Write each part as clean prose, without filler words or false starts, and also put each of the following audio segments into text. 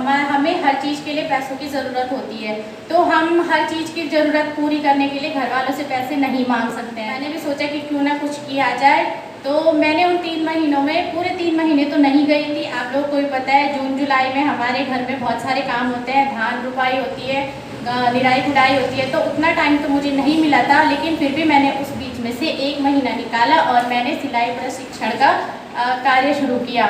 हमें हर चीज़ के लिए पैसों की ज़रूरत होती है, तो हम हर चीज़ की ज़रूरत पूरी करने के लिए घर वालों से पैसे नहीं मांग सकते हैं। मैंने भी सोचा कि क्यों ना कुछ किया जाए, तो मैंने उन 3 महीनों में पूरे 3 महीने तो नहीं गई थी। आप लोगों को भी पता है जून जुलाई में हमारे घर में बहुत सारे काम होते हैं, धान रुपाई होती है, निराई गुड़ाई होती है, तो उतना टाइम तो मुझे नहीं मिला था। लेकिन फिर भी मैंने उस बीच में से 1 महीना निकाला और मैंने सिलाई प्रशिक्षण का कार्य शुरू किया।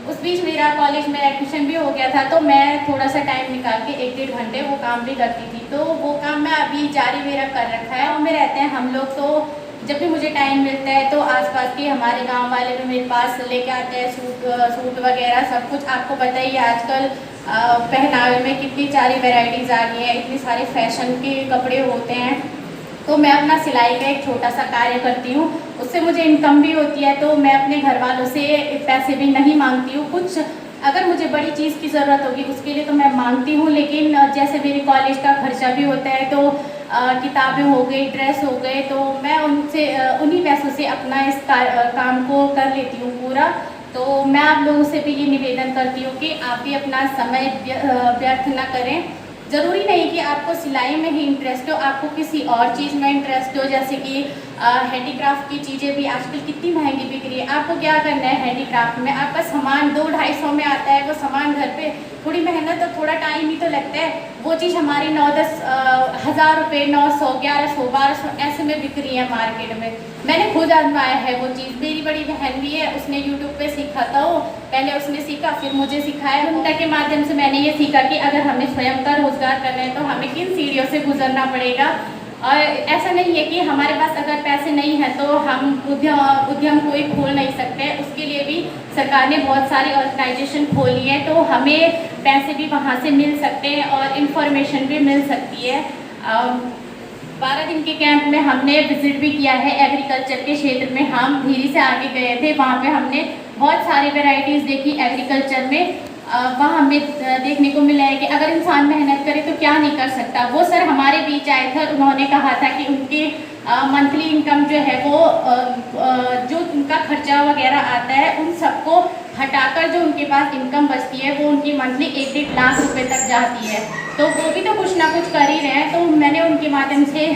उस बीच मेरा कॉलेज में एडमिशन भी हो गया था, तो मैं थोड़ा सा टाइम निकाल के 1-1.5 घंटे वो काम भी करती थी। तो वो काम मैं अभी जारी मेरा कर रखा है। गाँव में रहते हैं हम लोग, तो जब भी मुझे टाइम मिलता है तो आसपास के हमारे गांव वाले भी मेरे पास लेके आते हैं सूट वगैरह सब कुछ। आपको पता ही है आजकल पहनावे में कितनी सारी वैरायटीज़ आ गई हैं, इतने सारे फैशन के कपड़े होते हैं। तो मैं अपना सिलाई का एक छोटा सा कार्य करती हूँ, उससे मुझे इनकम भी होती है। तो मैं अपने घर वालों से पैसे भी नहीं मांगती हूँ। कुछ अगर मुझे बड़ी चीज़ की ज़रूरत होगी उसके लिए तो मैं मांगती हूँ, लेकिन जैसे मेरे कॉलेज का खर्चा भी होता है, तो किताबें हो गई, ड्रेस हो गए, तो मैं उनसे उन्हीं पैसों से अपना इस काम को कर लेती हूँ पूरा। तो मैं आप लोगों से भी ये निवेदन करती हूँ कि आप भी अपना समय व्यर्थ ना करें। ज़रूरी नहीं कि आपको सिलाई में ही इंटरेस्ट हो, आपको किसी और चीज़ में इंटरेस्ट हो, जैसे कि हैंडीक्राफ्ट की चीज़ें भी आजकल कितनी महंगी बिक रही है। आपको क्या करना है, हैंडीक्राफ्ट में आपका सामान 200-250 में आता है, वो सामान घर पे थोड़ी मेहनत और थोड़ा टाइम ही तो लगता है। वो चीज़ हमारी 9-10 हज़ार रुपये, 900, 1100, 1200 ऐसे में बिक रही है मार्केट में। मैंने खुद आजमाया है वो चीज़। मेरी बड़ी बहन भी है, उसने यूट्यूब पे सीखा था, वो पहले उसने सीखा फिर मुझे सिखाया। उनका के माध्यम से मैंने ये सीखा कि अगर हमें स्वयं का रोजगार करना है तो हमें किन सीढ़ियों से गुजरना पड़ेगा। और ऐसा नहीं है कि हमारे पास अगर पैसे नहीं हैं तो हम उद्यम कोई खोल नहीं सकते। उसके लिए भी सरकार ने बहुत सारी ऑर्गेनाइजेशन खोली है, तो हमें पैसे भी वहाँ से मिल सकते हैं और इन्फॉर्मेशन भी मिल सकती है। 12 दिन के कैंप में हमने विजिट भी किया है एग्रीकल्चर के क्षेत्र में। हम धीरे से आगे गए थे, वहाँ पे हमने बहुत सारी वैरायटीज़ देखी एग्रीकल्चर में। वहाँ हमें देखने को मिला है कि अगर इंसान मेहनत करे तो क्या नहीं कर सकता। वो सर हमारे बीच आए थे, उन्होंने कहा था कि उनकी मंथली इनकम जो है वो जो उनका खर्चा वगैरह आता है उन सबको हटाकर जो उनके पास इनकम बचती है वो उनकी मंथली 1-1.5 लाख रुपए तक जाती है। तो वो भी तो कुछ ना कुछ कर ही रहे हैं। तो मैंने उनके माध्यम से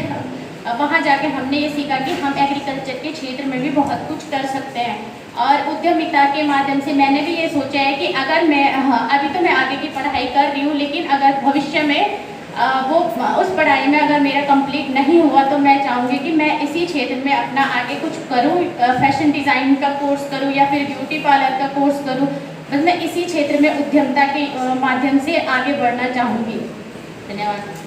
वहाँ जाके हमने ये सीखा कि हम एग्रीकल्चर के क्षेत्र में भी बहुत कुछ कर सकते हैं। और उद्यमिता के माध्यम से मैंने भी ये सोचा है कि अगर मैं अभी तो मैं आगे की पढ़ाई कर रही हूँ, लेकिन अगर भविष्य में वो उस पढ़ाई में अगर मेरा कंप्लीट नहीं हुआ तो मैं चाहूँगी कि मैं इसी क्षेत्र में अपना आगे कुछ करूँ, फैशन डिज़ाइन का कोर्स करूँ या फिर ब्यूटी पार्लर का कोर्स करूँ। बस मैं इसी क्षेत्र में उद्यमिता के माध्यम से आगे बढ़ना चाहूँगी। धन्यवाद।